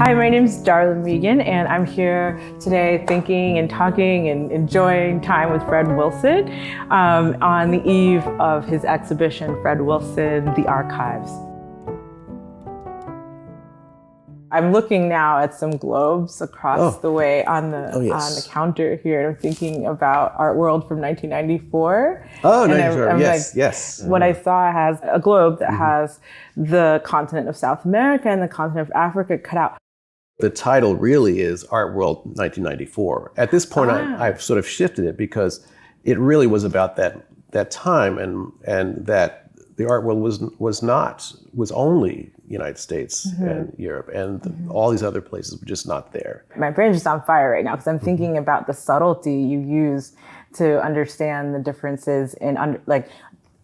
Hi, my name is Darla Migan, and I'm here today thinking and talking and enjoying time with Fred Wilson on the eve of his exhibition, Fred Wilson, The Archives. I'm looking now at some globes across the way on the counter here, and I'm thinking about Art World from 1994. Oh, 1994, yes. What I saw has a globe that has the continent of South America and the continent of Africa cut out. The title really is Art World 1994. At this point, I've sort of shifted it because it really was about that time and that the art world was only United States and Europe, and all these other places were just not there. My brain's just on fire right now because I'm thinking about the subtlety you use to understand the differences in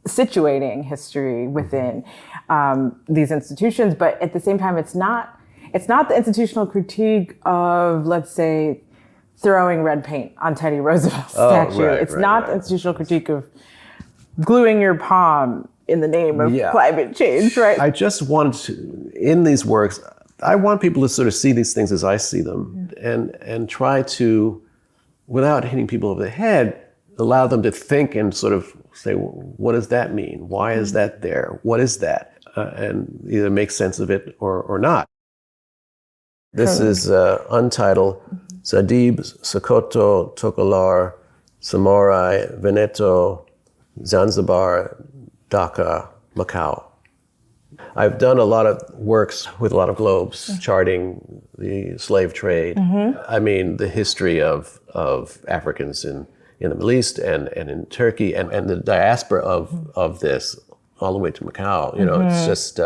situating history within these institutions, but at the same time, it's not the institutional critique of, let's say, throwing red paint on Teddy Roosevelt's statue. It's not the institutional critique of gluing your palm in the name of climate change, right? I just want to, in these works, I want people to sort of see these things as I see them and try to, without hitting people over the head, allow them to think and sort of say, well, what does that mean? Why is that there? What is that? And either make sense of it or not. This is untitled Zadib, Sokoto, Tokolar, Samorai, Veneto, Zanzibar, Dhaka, Macau. I've done a lot of works with a lot of globes, charting the slave trade. I mean, the history of Africans in the Middle East and in Turkey and the diaspora of this all the way to Macau. You know, it's just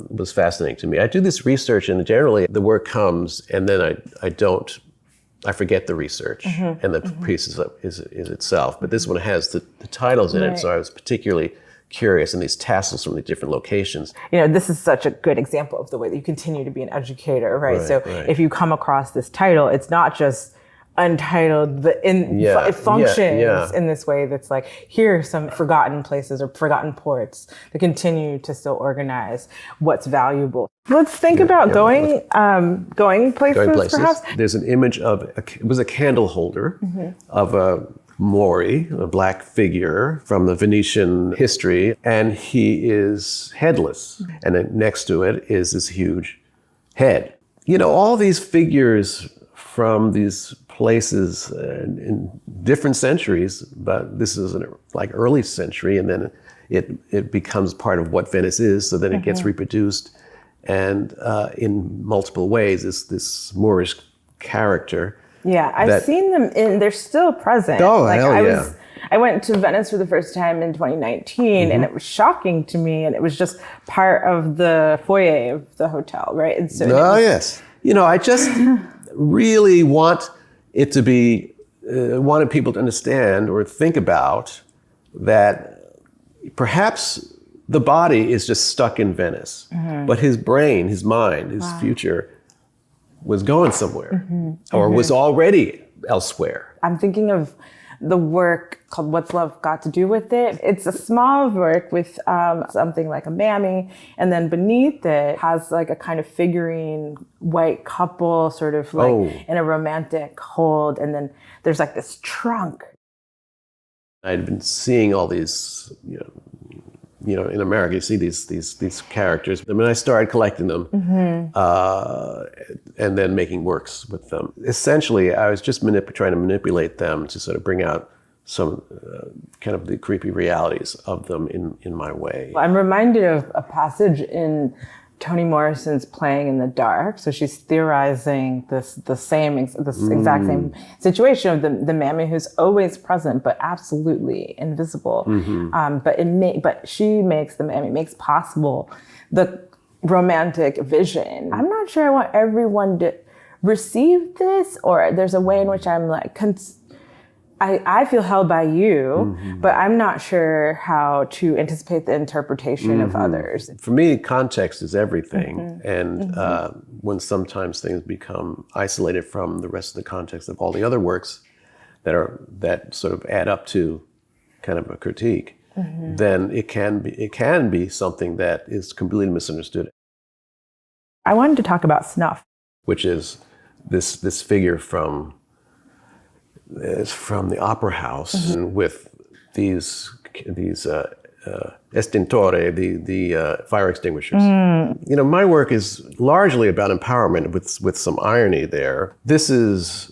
was fascinating to me. I do this research and generally the work comes and then I forget the research and the piece is itself. But this one has the titles in it, so I was particularly curious, and these tassels from the different locations. You know, this is such a good example of the way that you continue to be an educator, right? If you come across this title, it's not just untitled, it functions in this way that's like, here are some forgotten places or forgotten ports that continue to still organize what's valuable. Let's think about going places, perhaps. There's an image of, it was a candle holder of a Moori, a black figure from the Venetian history, and he is headless. And then next to it is this huge head. You know, all these figures from these places in different centuries, but this is like early century, and then it becomes part of what Venice is, so then it gets reproduced. And in multiple ways, this Moorish character. Yeah, I've seen them they're still present. Oh, hell yeah. I went to Venice for the first time in 2019, and it was shocking to me, and it was just part of the foyer of the hotel, right? And so yes. You know, I just really want it to be, wanted people to understand or think about that perhaps the body is just stuck in Venice, but his brain, his mind, his future was going somewhere or was already elsewhere. I'm thinking of the work called What's Love Got to Do with It? It's a small work with something like a mammy, and then beneath it has like a kind of figurine white couple sort of like in a romantic hold, and then there's like this trunk. I'd been seeing all these, you know, in America, you see these characters. I mean, I started collecting them and then making works with them. Essentially, I was just trying to manipulate them to sort of bring out some kind of the creepy realities of them in my way. I'm reminded of a passage in Toni Morrison's Playing in the Dark. So she's theorizing the exact same situation of the mammy who's always present but absolutely invisible. But she makes the mammy, makes possible the romantic vision. I'm not sure I want everyone to receive this, or there's a way in which I'm like, I feel held by you, but I'm not sure how to anticipate the interpretation of others. For me, context is everything. And when sometimes things become isolated from the rest of the context of all the other works that sort of add up to kind of a critique, then it can be something that is completely misunderstood. I wanted to talk about snuff. which is this figure from the opera house, Mm-hmm. and with these estintore, the fire extinguishers. You know, my work is largely about empowerment with some irony there. This is,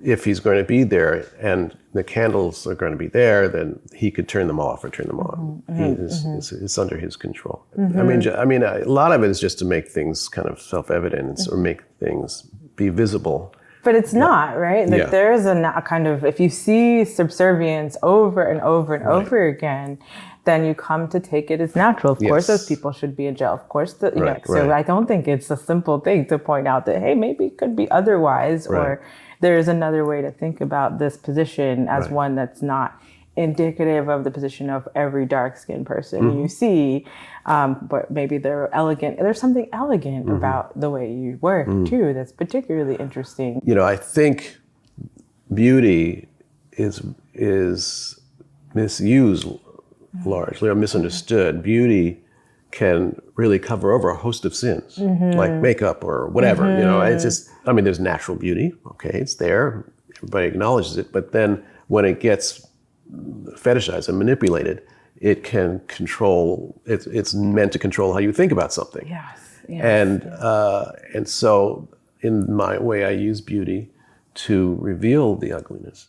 if he's going to be there and the candles are going to be there, then he could turn them off or turn them on. It's under his control. I mean, a lot of it is just to make things kind of self-evident or make things be visible. But it's not, right? Like Yeah. there is a kind of, if you see subservience over and over and over again, then you come to take it as natural. Of course, those people should be in jail. Of course, so I don't think it's a simple thing to point out that, hey, maybe it could be otherwise, or there's another way to think about this position as one that's not indicative of the position of every dark-skinned person you see, but maybe they're elegant. There's something elegant about the way you work too that's particularly interesting. You know, I think beauty is misused largely or misunderstood. Beauty can really cover over a host of sins, like makeup or whatever. You know, it's just, I mean, there's natural beauty. Okay, it's there. Everybody acknowledges it. But then when it gets fetishized and manipulated, it can control, it's meant to control how you think about something. And so in my way, I use beauty to reveal the ugliness.